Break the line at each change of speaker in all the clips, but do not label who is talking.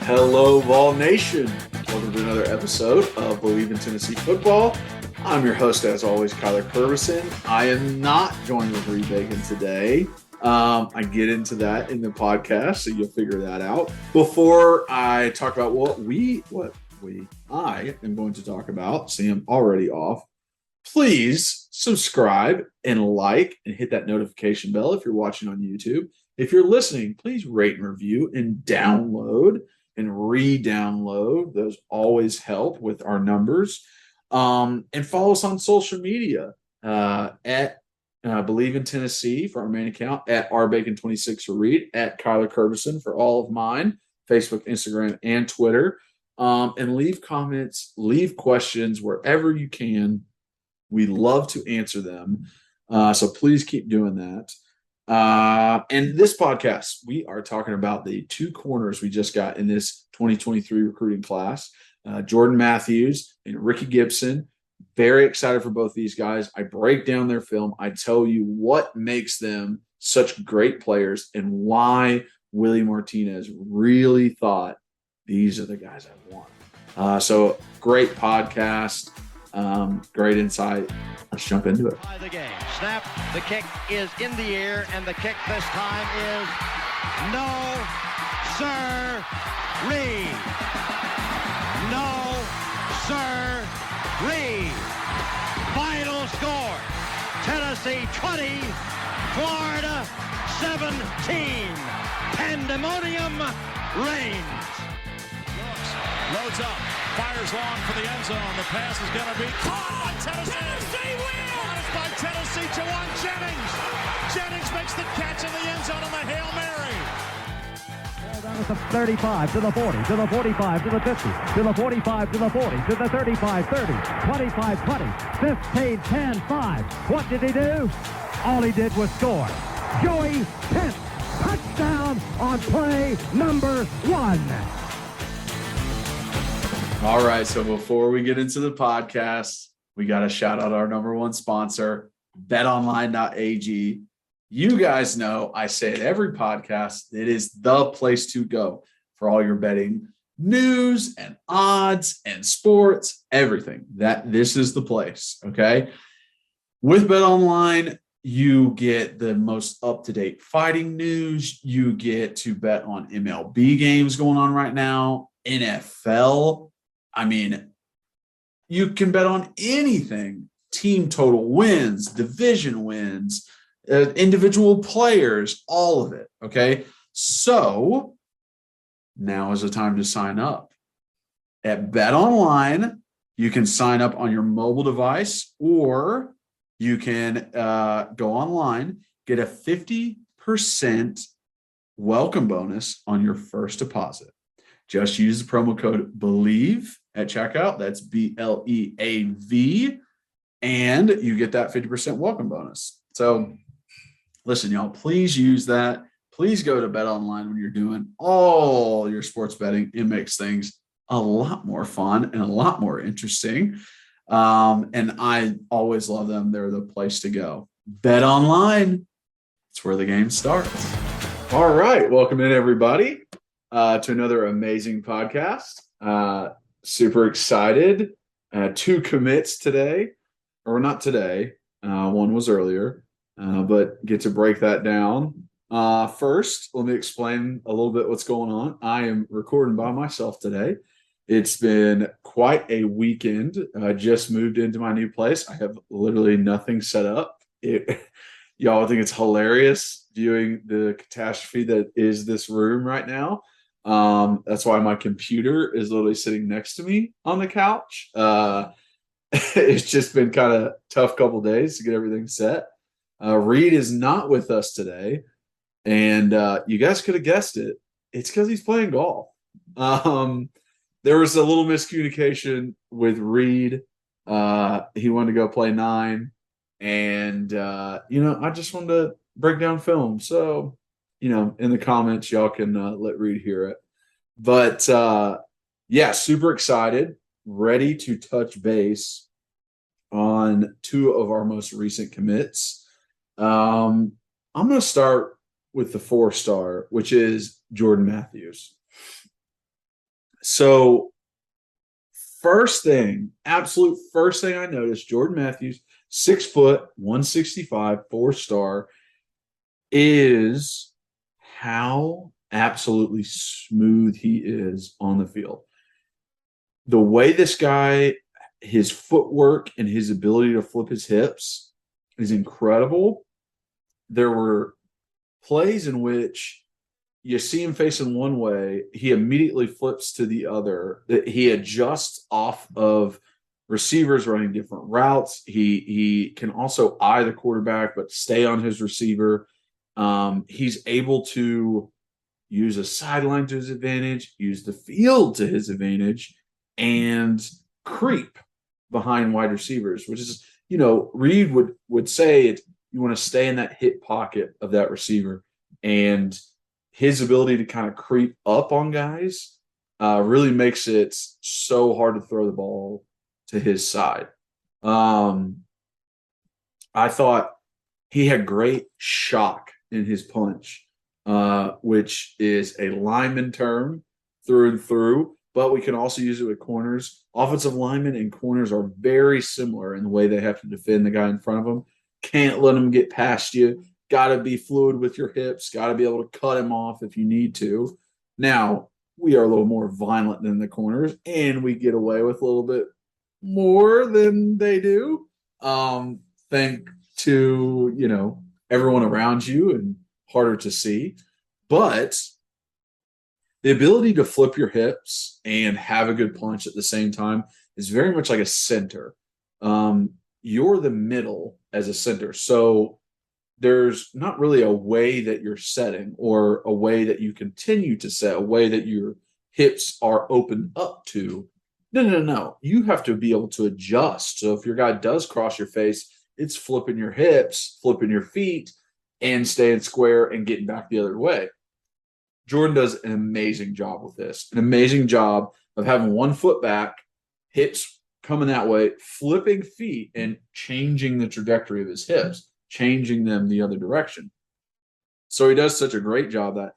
Hello, Vol Nation. Welcome to another episode of Believe in Tennessee Football. I'm your host, as always, Kyler Kervison. I am not joined with Reed Bacon today. I get into that in the podcast, so you'll figure that out. Before I talk about what I am going to talk about, see, I'm already off. Please subscribe and like and hit that notification bell if you're watching on YouTube. If you're listening, please rate and review and download and re-download. Those always help with our numbers. And follow us on social media at Believe in Tennessee for our main account, at rbacon26 for Reed, at Kyler Kervison for all of mine, Facebook, Instagram, and Twitter. And leave comments, leave questions wherever you can. We love to answer them. So please keep doing that. And this podcast, we are talking about the two corners we just got in this 2023 recruiting class, Jordan Matthews and Rickey Gibson. Very excited for both these guys. I break down their film. I tell you what makes them such great players and why Willie Martinez really thought these are the guys I want. So great podcast. Great insight. Let's jump into it.
The game. Snap. The kick is in the air, and the kick this time is no, sir-ree. No, sir-ree. Final score: Tennessee 20, Florida 17. Pandemonium reigns.
Loads up, fires long for the end zone. The pass is going to be caught. Tennessee wins! Caught by Tennessee to one Jennings. Jennings makes the catch in the end zone on the Hail Mary.
Ball down at the 35, to the 40, to the 45, to the 50, to the 45, to the 40, to the 35, 30, 25, 20, 15, 10, 5. What did he do? All he did was score. Joey Pence, touchdown on play number 1.
All right, so before we get into the podcast, we got to shout out our number one sponsor, betonline.ag. You guys know I say it every podcast. It is the place to go for all your betting news and odds and sports, everything. This is the place, okay? With BetOnline, you get the most up-to-date fighting news. You get to bet on MLB games going on right now, NFL. I mean, you can bet on anything: team total wins, division wins, individual players, all of it. Okay. So now is the time to sign up. At BetOnline, you can sign up on your mobile device, or you can go online, get a 50% welcome bonus on your first deposit. Just use the promo code BELIEVE at checkout. That's BLEAV. And you get that 50% welcome bonus. So listen, y'all, please use that. Please go to BetOnline when you're doing all your sports betting. It makes things a lot more fun and a lot more interesting. And I always love them. They're the place to go. BetOnline. It's where the game starts. All right. Welcome in, everybody. To another amazing podcast. Super excited. 2 commits today, or not today. One was earlier, but get to break that down. First, let me explain a little bit what's going on. I am recording by myself today. It's been quite a weekend. I just moved into my new place. I have literally nothing set up. Y'all think it's hilarious viewing the catastrophe that is this room right now. That's why my computer is literally sitting next to me on the couch. It's just been kind of tough couple days to get everything set. Reed is not with us today, and you guys could have guessed it. It's because he's playing golf. There was a little miscommunication with Reed. He wanted to go play 9, and I just wanted to break down film. So, in the comments, y'all can let Reed hear it. But, super excited, ready to touch base on 2 of our most recent commits. I'm going to start with the 4-star, which is Jordan Matthews. So absolute first thing I noticed, Jordan Matthews, 6 foot, 165, 4-star, is how absolutely smooth he is on the field. The way this guy, his footwork and his ability to flip his hips is incredible. There were plays in which you see him facing one way, he immediately flips to the other. He adjusts off of receivers running different routes. He can also eye the quarterback, but stay on his receiver. He's able to use a sideline to his advantage, use the field to his advantage, and creep behind wide receivers, which is, Reed would say you want to stay in that hip pocket of that receiver. And his ability to kind of creep up on guys really makes it so hard to throw the ball to his side. I thought he had great shock in his punch, which is a lineman term through and through, but we can also use it with corners. Offensive linemen and corners are very similar in the way they have to defend the guy in front of them. Can't let him get past you. Got to be fluid with your hips. Got to be able to cut him off if you need to. Now, we are a little more violent than the corners, and we get away with a little bit more than they do. Thanks to, everyone around you and harder to see. But the ability to flip your hips and have a good punch at the same time is very much like a center. You're the middle as a center. So there's not really a way that you're setting or a way that you continue to set, a way that your hips are opened up to. No. You have to be able to adjust. So if your guy does cross your face, it's flipping your hips, flipping your feet, and staying square and getting back the other way. Jordan does an amazing job with this, an amazing job of having 1 foot back, hips coming that way, flipping feet, and changing the trajectory of his hips, changing them the other direction. So he does such a great job that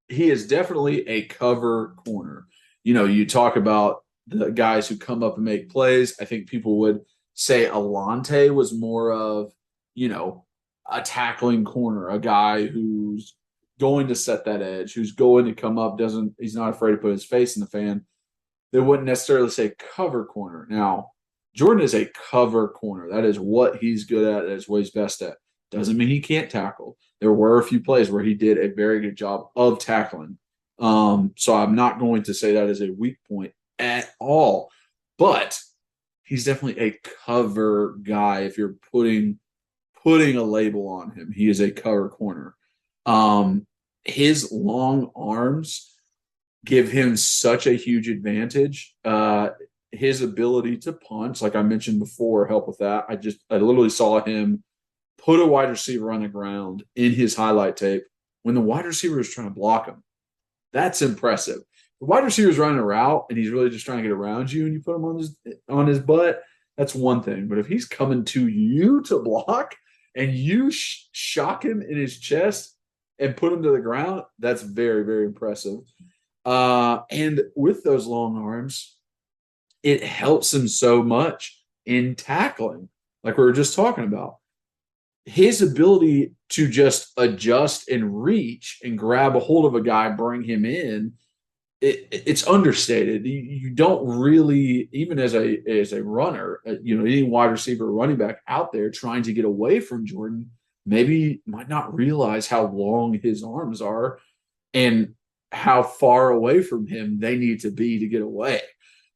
he is definitely a cover corner. You talk about the guys who come up and make plays. I think people would say Alante was more of, a tackling corner, a guy who's going to set that edge, who's going to come up, he's not afraid to put his face in the fan. They wouldn't necessarily say cover corner. Now, Jordan is a cover corner. That is what he's good at. That is what he's best at. Doesn't mean he can't tackle. There were a few plays where he did a very good job of tackling. So I'm not going to say that is a weak point at all. But he's definitely a cover guy. If you're putting a label on him, he is a cover corner. His long arms give him such a huge advantage. His ability to punch, like I mentioned before, help with that. I literally saw him put a wide receiver on the ground in his highlight tape when the wide receiver is trying to block him. That's impressive. The wide receiver is running a route and he's really just trying to get around you and you put him on his butt. That's one thing. But if he's coming to you to block and you shock him in his chest and put him to the ground, that's very, very impressive. And with those long arms, it helps him so much in tackling, like we were just talking about. His ability to just adjust and reach and grab a hold of a guy, bring him in, it's understated. You don't really, even as a runner, any wide receiver or running back out there trying to get away from Jordan, maybe might not realize how long his arms are and how far away from him they need to be to get away.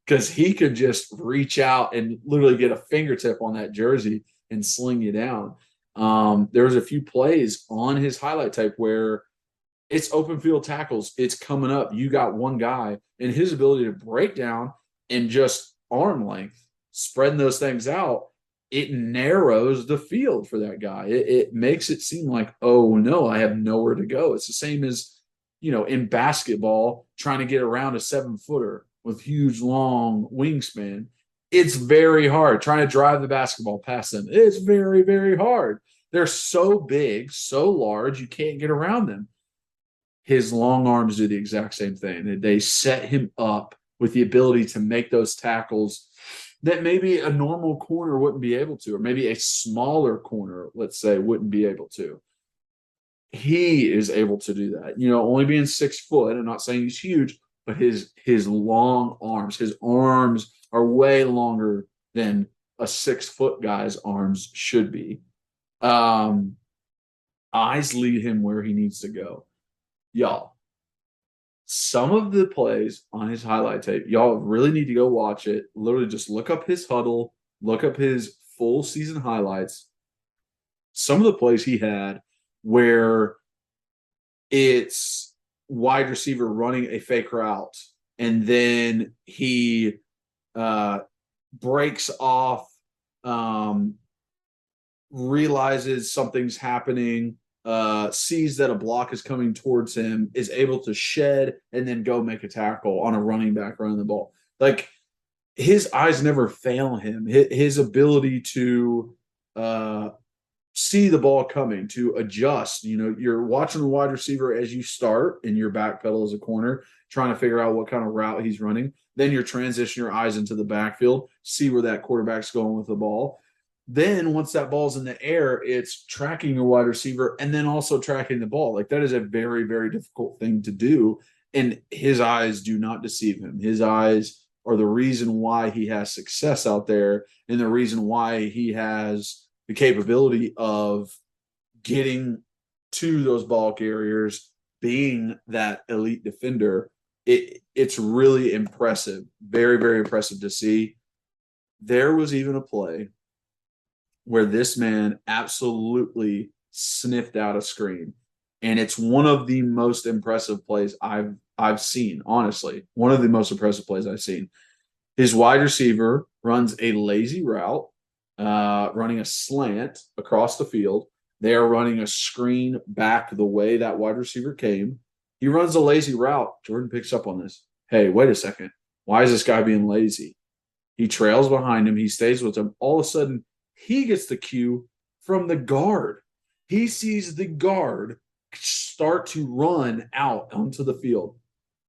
Because he could just reach out and literally get a fingertip on that jersey and sling you down. There was a few plays on his highlight tape where it's open field tackles. It's coming up. You got one guy, and his ability to break down and just arm length, spreading those things out, it narrows the field for that guy. It makes it seem like, oh, no, I have nowhere to go. It's the same as, in basketball, trying to get around a 7-footer with huge, long wingspan. It's very hard trying to drive the basketball past them. It's very, very hard. They're so big, so large, you can't get around them. his long arms do the exact same thing. They set him up with the ability to make those tackles that maybe a normal corner wouldn't be able to, or maybe a smaller corner, let's say, wouldn't be able to. He is able to do that. Only being 6 foot, I'm not saying he's huge, but his long arms, his arms are way longer than a 6-foot guy's arms should be. Eyes lead him where he needs to go. Y'all, some of the plays on his highlight tape, y'all really need to go watch it. Literally just look up his huddle, look up his full season highlights. Some of the plays he had where it's wide receiver running a fake route, and then he breaks off, realizes something's happening, sees that a block is coming towards him, is able to shed and then go make a tackle on a running back running the ball. Like, his eyes never fail him. His ability to see the ball coming, to adjust. You're watching the wide receiver as you start in your back pedal as a corner, trying to figure out what kind of route he's running. Then you're transitioning your eyes into the backfield, see where that quarterback's going with the ball. Then once that ball's in the air, it's tracking your wide receiver and then also tracking the ball. Like, that is a very, very difficult thing to do. And his eyes do not deceive him. His eyes are the reason why he has success out there, and the reason why he has the capability of getting to those ball carriers, being that elite defender. It's really impressive. Very, very impressive to see. There was even a play where this man absolutely sniffed out a screen. And it's one of the most impressive plays I've seen, honestly. One of the most impressive plays I've seen. His wide receiver runs a lazy route, running a slant across the field. They are running a screen back the way that wide receiver came. He runs a lazy route. Jordan picks up on this. Hey, wait a second. Why is this guy being lazy? He trails behind him. He stays with him. All of a sudden, he gets the cue from the guard. He sees the guard start to run out onto the field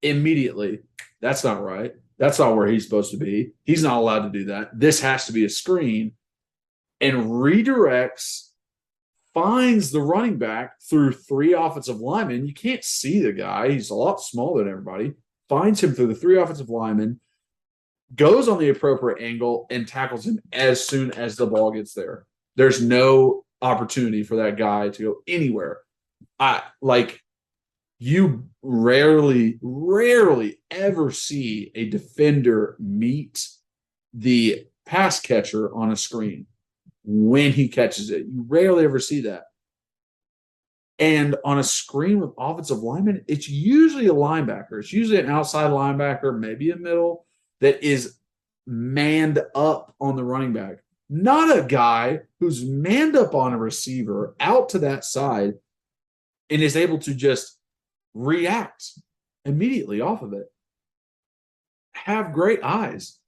immediately. That's not right. That's not where he's supposed to be. He's not allowed to do that. This has to be a screen. And redirects, finds the running back through 3 offensive linemen. You can't see the guy. He's a lot smaller than everybody. Finds him through the 3 offensive linemen, goes on the appropriate angle, and tackles him as soon as the ball gets there. There's no opportunity for that guy to go anywhere. You rarely ever see a defender meet the pass catcher on a screen when he catches it. You rarely ever see that. And on a screen with offensive linemen, it's usually a linebacker. It's usually an outside linebacker, maybe a middle, that is manned up on the running back. Not a guy who's manned up on a receiver out to that side and is able to just react immediately off of it. Have great eyes.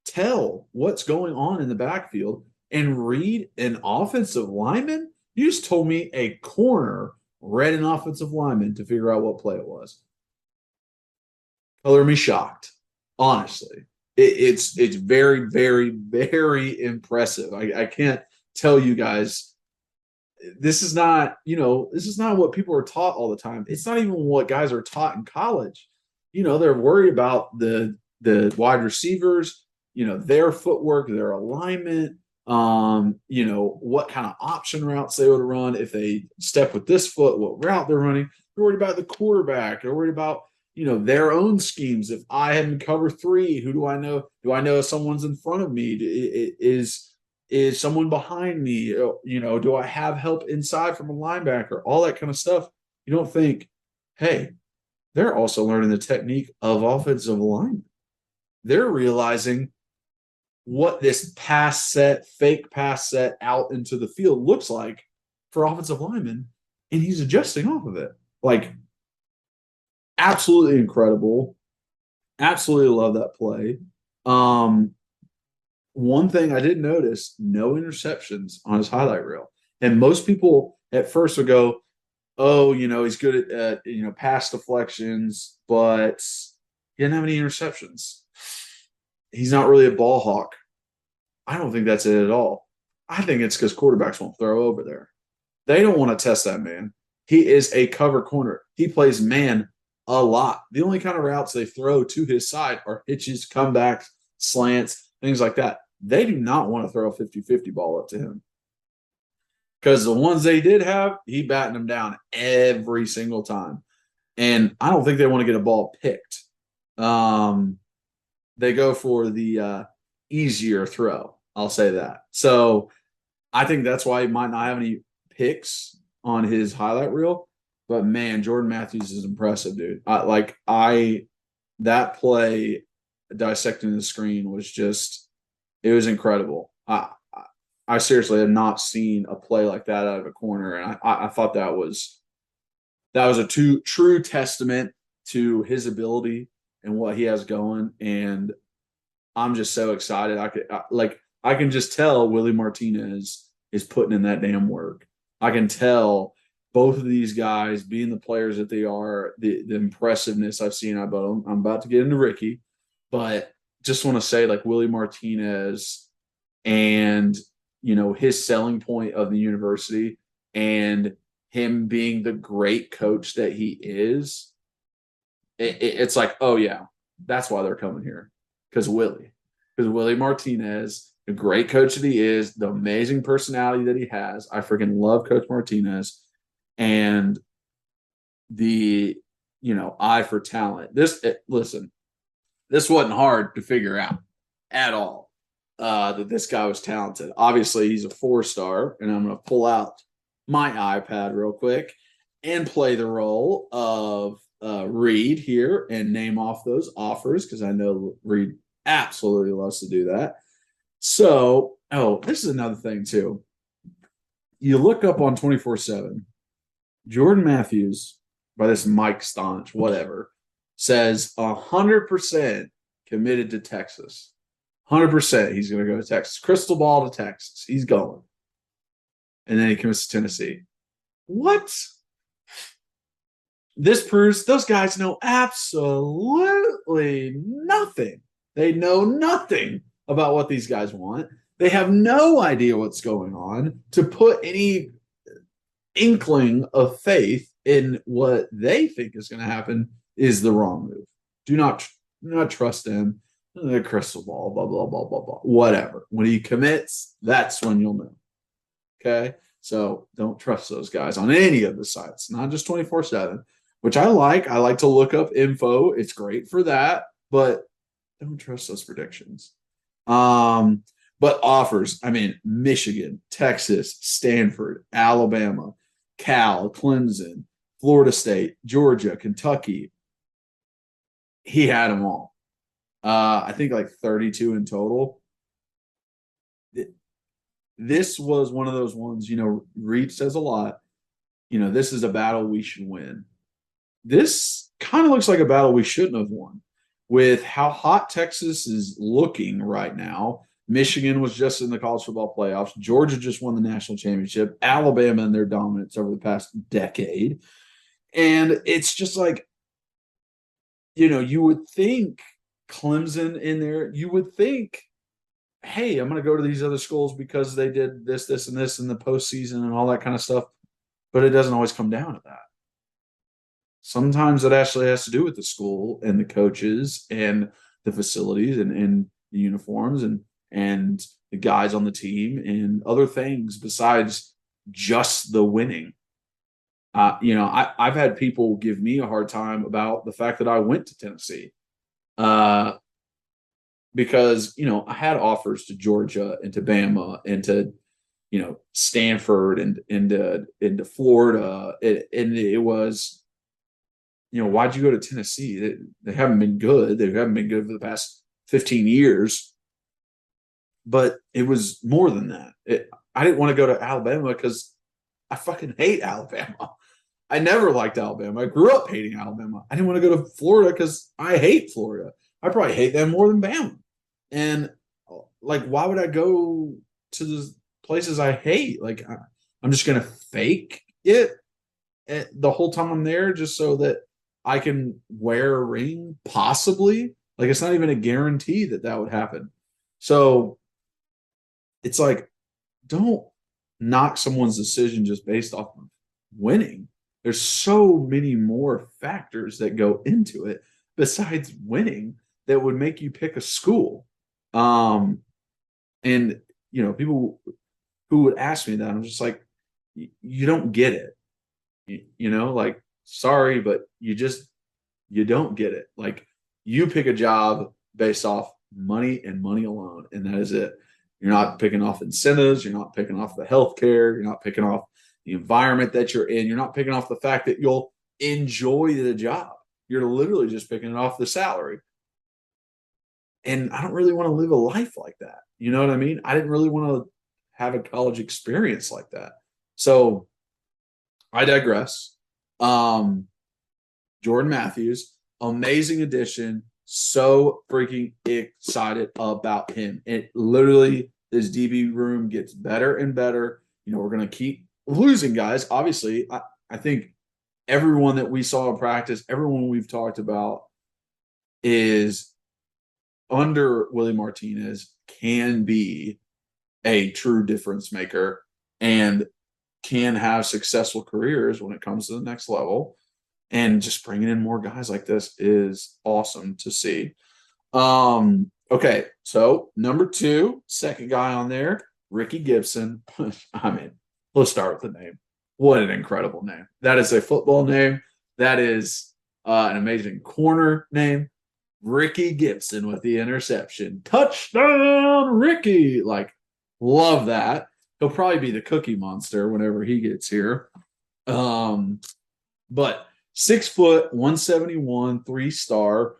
Tell what's going on in the backfield and read an offensive lineman. You just told me a corner read an offensive lineman to figure out what play it was. Color me shocked, honestly. It's very, very, very impressive. I can't tell you guys. This is not what people are taught all the time. It's not even what guys are taught in college. They're worried about the wide receivers, their footwork, their alignment, what kind of option routes they would run. If they step with this foot, what route they're running. They're worried about the quarterback. They're worried about, their own schemes. If I hadn't cover 3, who do I know? Do I know if someone's in front of me? Is someone behind me? Do I have help inside from a linebacker? All that kind of stuff. You don't think, hey, they're also learning the technique of offensive alignment. They're realizing what this fake pass set out into the field looks like for offensive linemen, and he's adjusting off of it. Absolutely incredible. Absolutely love that play. One thing I did notice, no interceptions on his highlight reel. And most people at first would go, oh, he's good at pass deflections, but he didn't have any interceptions. He's not really a ball hawk. I don't think that's it at all. I think it's because quarterbacks won't throw over there. They don't want to test that man. He is a cover corner. He plays man a lot. The only kind of routes they throw to his side are hitches, comebacks, slants, things like that. They do not want to throw a 50-50 ball up to him. Because the ones they did have, he batting them down every single time. And I don't think they want to get a ball picked. They go for the easier throw. I'll say that. So I think that's why he might not have any picks on his highlight reel. But, man, Jordan Matthews is impressive, dude. That play dissecting the screen was just – it was incredible. I seriously have not seen a play like that out of a corner, and I thought that was a true testament to his ability and what he has going. And I'm just so excited. I can just tell Willie Martinez is putting in that damn work. I can tell both of these guys being the players that they are, the impressiveness I've seen out of them. I'm about to get into Rickey, but just want to say Willie Martinez and his selling point of the university and him being the great coach that he is, it's like, oh yeah, that's why they're coming here. Because Willie Martinez, the great coach that he is, the amazing personality that he has. I freaking love Coach Martinez and the, eye for talent. Listen, this wasn't hard to figure out at all. That this guy was talented. Obviously, he's a 4-star, and I'm going to pull out my iPad real quick and play the role of Reed here and name off those offers because I know Reed absolutely loves to do that. So, this is another thing too. You look up on 24/7, Jordan Matthews, by this Mike Staunch, whatever, says 100% committed to Texas. 100% he's going to go to Texas. Crystal ball to Texas. He's going. And then he comes to Tennessee. What? This proves those guys know absolutely nothing. They know nothing about what these guys want. They have no idea what's going on. To put any inkling of faith in what they think is going to happen is the wrong move. Do not trust them. The crystal ball, blah, blah, blah, blah, blah, whatever. When he commits, that's when you'll know. Okay? So don't trust those guys on any of the sites, not just 24/7, which I like. I like to look up info. It's great for that, but don't trust those predictions. But offers, Michigan, Texas, Stanford, Alabama, Cal, Clemson, Florida State, Georgia, Kentucky. He had them all. I think 32 in total. This was one of those ones, Reed says a lot, this is a battle we should win. This kind of looks like a battle we shouldn't have won. With how hot Texas is looking right now, Michigan was just in the college football playoffs. Georgia just won the national championship. Alabama and their dominance over the past decade. And it's just you would think Clemson in there, you would think, hey, I'm going to go to these other schools because they did this, this, and this in the postseason and all that kind of stuff. But it doesn't always come down to that. Sometimes it actually has to do with the school and the coaches and the facilities and the uniforms and the guys on the team and other things besides just the winning. I've had people give me a hard time about the fact that I went to Tennessee. Because, I had offers to Georgia and to Bama and to, Stanford and into Florida. And it was, why'd you go to Tennessee? They haven't been good. They haven't been good for the past 15 years. But it was more than that. I didn't want to go to Alabama because I fucking hate Alabama. I never liked Alabama. I grew up hating Alabama. I didn't want to go to Florida because I hate Florida. I probably hate them more than Bama. And why would I go to the places I hate? I'm just going to fake it the whole time I'm there just so that I can wear a ring, possibly. Like, it's not even a guarantee that would happen. So it's like, don't knock someone's decision just based off of winning. There's so many more factors that go into it besides winning that would make you pick a school. And, people who would ask me that, I'm just like, you don't get it. Like, sorry, but you don't get it. Like, you pick a job based off money and money alone, and that is it. You're not picking off incentives. You're not picking off the healthcare. You're not picking off the environment that you're in. You're not picking off the fact that you'll enjoy the job. You're literally just picking it off the salary. And I don't really want to live a life like that. You know what I mean? I didn't really want to have a college experience like that. So I digress. Jordan Matthews, amazing addition. So freaking excited about him. It literally, this DB room gets better and better. We're going to keep losing guys. Obviously, I think everyone that we saw in practice, everyone we've talked about is under Willie Martinez can be a true difference maker and can have successful careers when it comes to the next level. And just bringing in more guys like this is awesome to see. Okay, so number 2, second guy on there, Rickey Gibson. I mean, let's start with the name. What an incredible name. That is a football name. That is an amazing corner name. Rickey Gibson with the interception. Touchdown, Rickey. Like, love that. He'll probably be the Cookie Monster whenever he gets here. But 6 foot, 171, 3-star.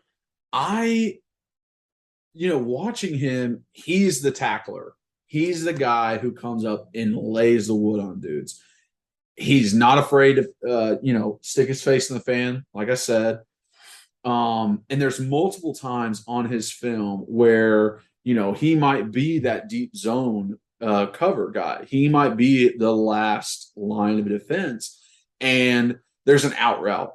Watching him, he's the tackler. He's the guy who comes up and lays the wood on dudes. He's not afraid to, stick his face in the fan, like I said. And there's multiple times on his film where, he might be that deep zone cover guy. He might be the last line of defense. And there's an out route.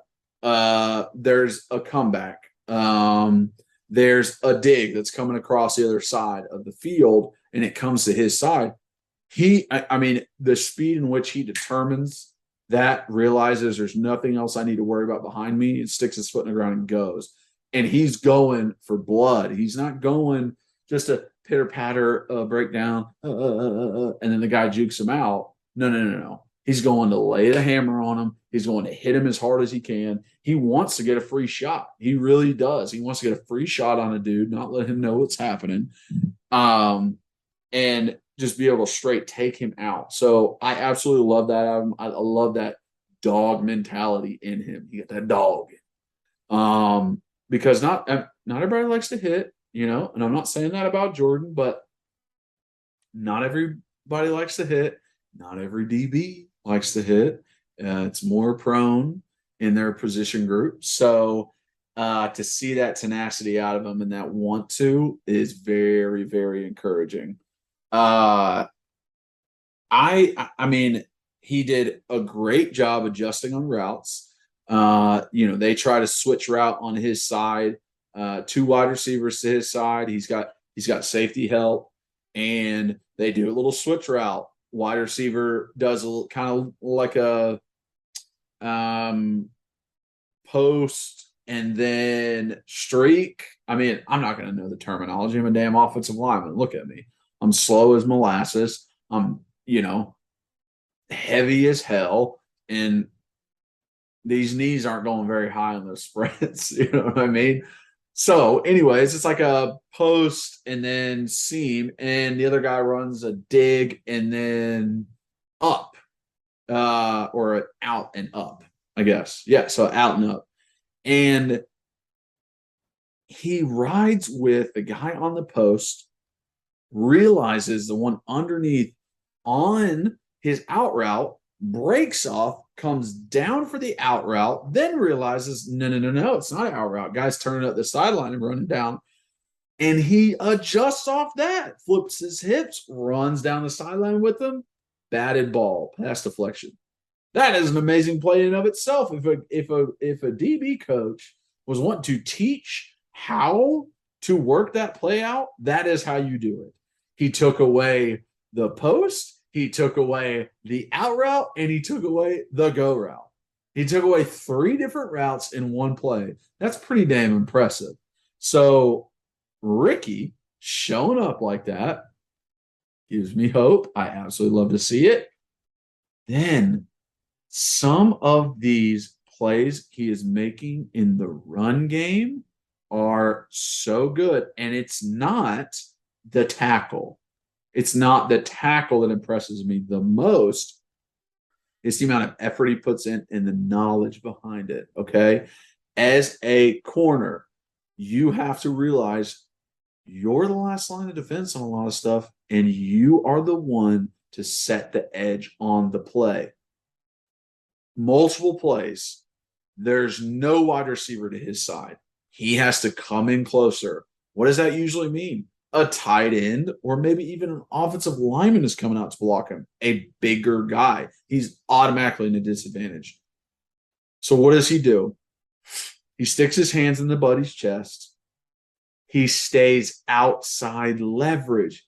There's a comeback. There's a dig that's coming across the other side of the field, and it comes to his side. The speed in which he determines that, realizes there's nothing else I need to worry about behind me, and sticks his foot in the ground and goes. And he's going for blood. He's not going just a pitter-patter breakdown, and then the guy jukes him out. No. He's going to lay the hammer on him. He's going to hit him as hard as he can. He wants to get a free shot. He really does. He wants to get a free shot on a dude, not let him know what's happening, and just be able to straight take him out. So I absolutely love that out of him. I love that dog mentality in him. You get that dog. Because not everybody likes to hit, and I'm not saying that about Jordan, but not everybody likes to hit. Not every DB likes to hit. It's more prone in their position group. So to see that tenacity out of him and that want to is very, very encouraging. I mean, he did a great job adjusting on routes. They try to switch route on his side, 2 wide receivers to his side. He's got safety help, and they do a little switch route. Wide receiver does a little, kind of like a post and then streak. I mean, I'm not going to know the terminology. I'm a damn offensive lineman. Look at me. I'm slow as molasses. I'm, heavy as hell. And these knees aren't going very high on those sprints. You know what I mean? So anyways, it's like a post and then seam, and the other guy runs a dig and then up, or out and up, I guess. Yeah, so out and up. And he rides with the guy on the post, realizes the one underneath on his out route, breaks off, comes down for the out route, then realizes, no, it's not an out route. Guy's turning up the sideline and running down. And he adjusts off that, flips his hips, runs down the sideline with them, batted ball, pass deflection. That is an amazing play in and of itself. If a DB coach was wanting to teach how to work that play out, that is how you do it. He took away the post, he took away the out route, and he took away the go route. He took away 3 different routes in one play. That's pretty damn impressive. So Rickey showing up like that gives me hope. I absolutely love to see it. Then some of these plays he is making in the run game are so good. And it's not the tackle. It's not the tackle that impresses me the most. It's the amount of effort he puts in and the knowledge behind it, okay? As a corner, you have to realize you're the last line of defense on a lot of stuff, and you are the one to set the edge on the play. Multiple plays, there's no wide receiver to his side. He has to come in closer. What does that usually mean? A tight end or maybe even an offensive lineman is coming out to block him, a bigger guy. He's automatically in a disadvantage. So what does he do? He sticks his hands in the buddy's chest. He stays outside leverage.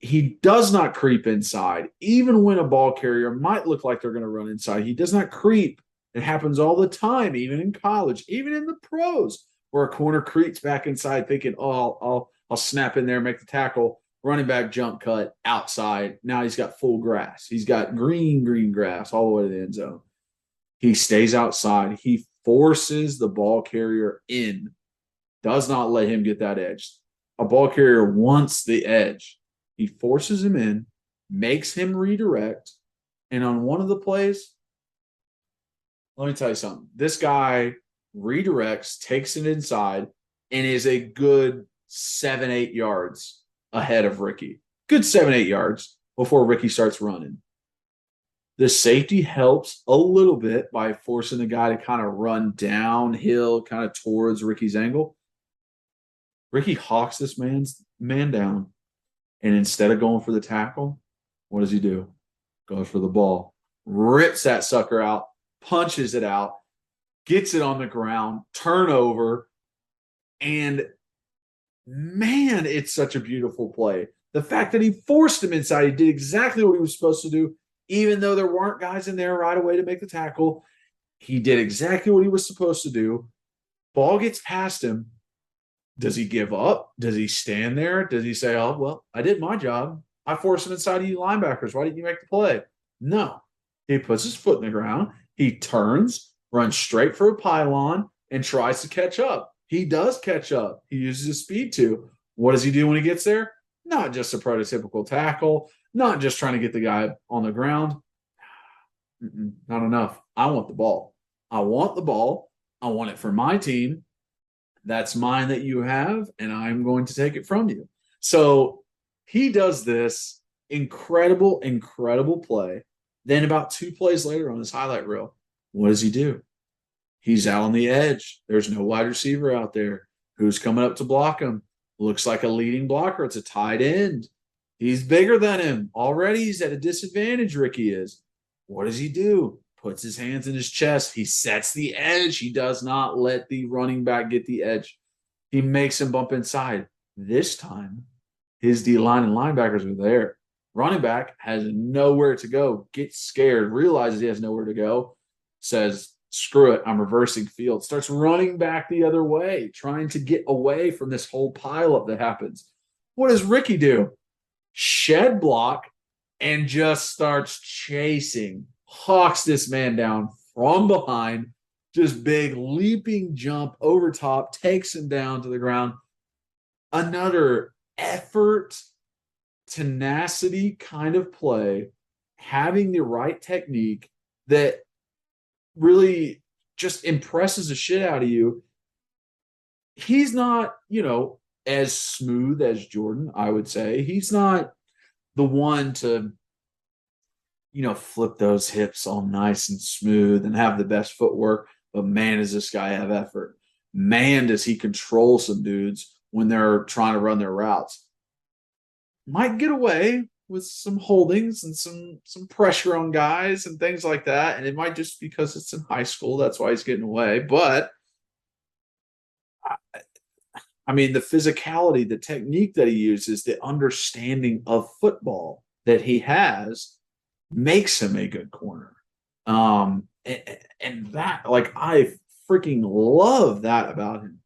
He does not creep inside. Even when a ball carrier might look like they're going to run inside, he does not creep. It happens all the time, even in college, even in the pros, where a corner creeps back inside thinking, oh, I'll snap in there, make the tackle, running back jump cut outside. Now he's got full grass. He's got green grass all the way to the end zone. He stays outside. He forces the ball carrier in, does not let him get that edge. A ball carrier wants the edge. He forces him in, makes him redirect, and on one of the plays, let me tell you something. This guy redirects, takes it inside, and is a good 7-8 yards ahead of Rickey. Good 7-8 yards before Rickey starts running. The safety helps a little bit by forcing the guy to kind of run downhill, kind of towards Rickey's angle. Rickey hawks this man down, and instead of going for the tackle, what does he do? Goes for the ball, rips that sucker out, punches it out, gets it on the ground, turnover, and man, it's such a beautiful play. The fact that he forced him inside, he did exactly what he was supposed to do, even though there weren't guys in there right away to make the tackle. He did exactly what he was supposed to do. Ball gets past him. Does he give up? Does he stand there? Does he say, oh, well, I did my job. I forced him inside of you linebackers. Why didn't you make the play? No. He puts his foot in the ground. He turns, runs straight for a pylon, and tries to catch up. He does catch up. He uses his speed to. What does he do when he gets there? Not just a prototypical tackle, not just trying to get the guy on the ground. Not enough. I want the ball. I want the ball. I want it for my team. That's mine that you have, and I'm going to take it from you. So he does this incredible play. Then about 2 plays later on his highlight reel, what does he do? He's out on the edge. There's no wide receiver out there. Who's coming up to block him? Looks like a leading blocker. It's a tight end. He's bigger than him. Already he's at a disadvantage, Rickey is. What does he do? Puts his hands in his chest. He sets the edge. He does not let the running back get the edge. He makes him bump inside. This time, his D-line and linebackers are there. Running back has nowhere to go, gets scared, realizes he has nowhere to go, says, screw it, I'm reversing field, starts running back the other way, trying to get away from this whole pileup that happens. What does Rickey do? Shed block and just starts chasing, hawks this man down from behind, just big leaping jump over top, takes him down to the ground. Another effort, tenacity kind of play, having the right technique that really just impresses the shit out of you. He's not, as smooth as Jordan, I would say. He's not the one to, flip those hips all nice and smooth and have the best footwork. But man, does this guy have effort. Man, does he control some dudes when they're trying to run their routes. Might get away with some holdings and some pressure on guys and things like that. And it might just because it's in high school, that's why he's getting away. But I mean, the physicality, the technique that he uses, the understanding of football that he has makes him a good corner. And that, like, I freaking love that about him,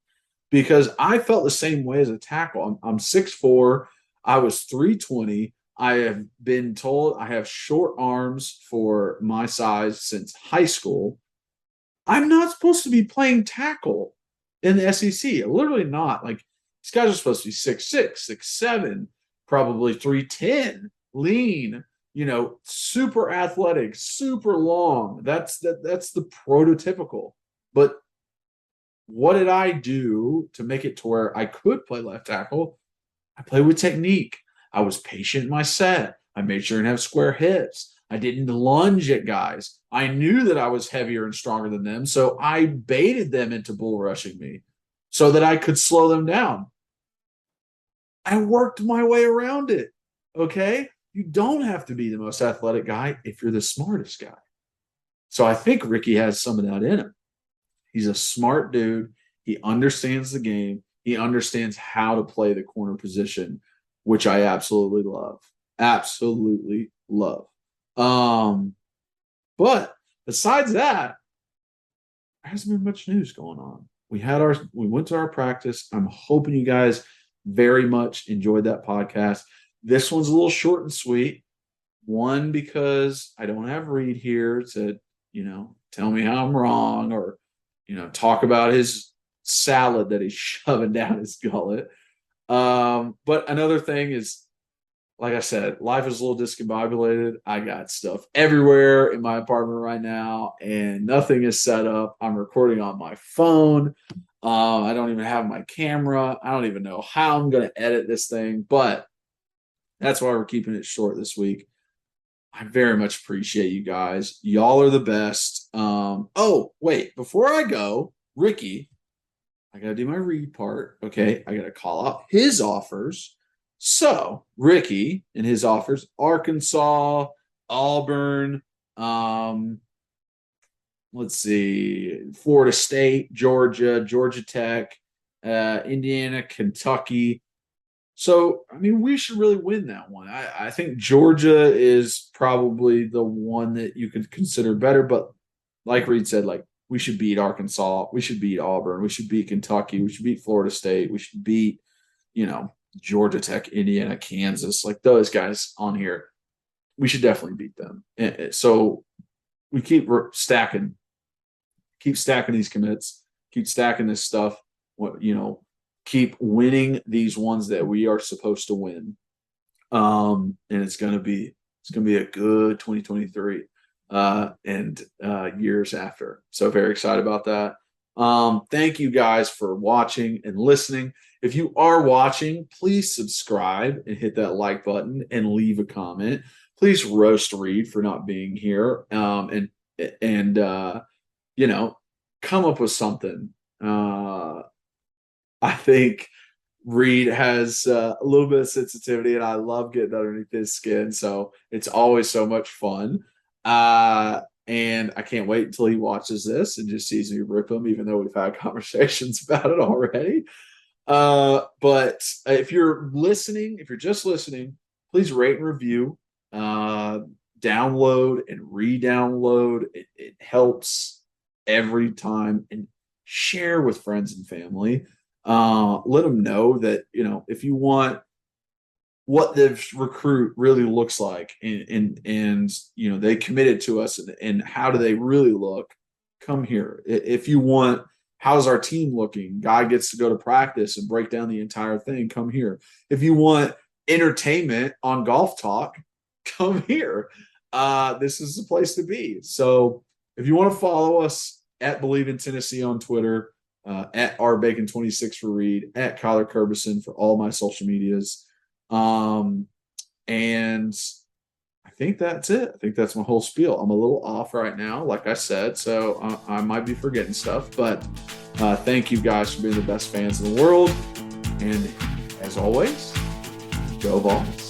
because I felt the same way as a tackle. I'm 6'4". I was 320. I have been told I have short arms for my size since high school. I'm not supposed to be playing tackle in the SEC. Literally not. Like, these guys are supposed to be 6'6", 6'7", probably 310, lean, super athletic, super long. That's the prototypical. But what did I do to make it to where I could play left tackle? I played with technique. I was patient in my set. I made sure to have square hips. I didn't lunge at guys. I knew that I was heavier and stronger than them, so I baited them into bull rushing me so that I could slow them down. I worked my way around it, okay? You don't have to be the most athletic guy if you're the smartest guy. So I think Rickey has some of that in him. He's a smart dude. He understands the game. He understands how to play the corner position, which I absolutely love. Absolutely love. But besides that, there hasn't been much news going on. We went to our practice. I'm hoping you guys very much enjoyed that podcast. This one's a little short and sweet. One, because I don't have Reed here to, tell me how I'm wrong or, talk about his salad that he's shoving down his gullet. But another thing is, like I said, life is a little discombobulated. I got stuff everywhere in my apartment right now, and nothing is set up. I'm recording on my phone. I don't even have my camera. I don't even know how I'm going to edit this thing, but that's why we're keeping it short this week. I very much appreciate you guys. Y'all are the best. Oh, wait, before I go, Rickey, I got to do my read part. Okay. I got to call out his offers. So Rickey and his offers: Arkansas, Auburn, let's see, Florida State, Georgia, Georgia Tech, Indiana, Kentucky. So, I mean, we should really win that one. I think Georgia is probably the one that you could consider better. But like Reed said, like, we should beat Arkansas. We should beat Auburn. We should beat Kentucky. We should beat Florida State. We should beat, Georgia Tech, Indiana, Kansas, like those guys on here. We should definitely beat them. So we keep stacking these commits, keep stacking this stuff, keep winning these ones that we are supposed to win. And it's going to be a good 2023 and years after. So very excited about that. Thank you guys for watching and listening. If you are watching, please subscribe and hit that like button and leave a comment. Please roast Reed for not being here. And come up with something. I think Reed has a little bit of sensitivity, and I love getting underneath his skin. So it's always so much fun. And I can't wait until he watches this and just sees me rip him, even though we've had conversations about it already. But if you're just listening, please rate and review, download and re-download. It helps every time, and share with friends and family. Let them know that, if you want what the recruit really looks like and they committed to us and how do they really look, come here. If you want, how's our team looking? Guy gets to go to practice and break down the entire thing, come here. If you want entertainment on Golf Talk, come here. This is the place to be. So if you want to follow us at Believe in Tennessee on Twitter, at rbacon26 for Reed, at Kyler Curbison for all my social medias. And I think that's it. I think that's my whole spiel. I'm a little off right now, like I said, so I might be forgetting stuff, but thank you guys for being the best fans in the world. And as always, go Vols.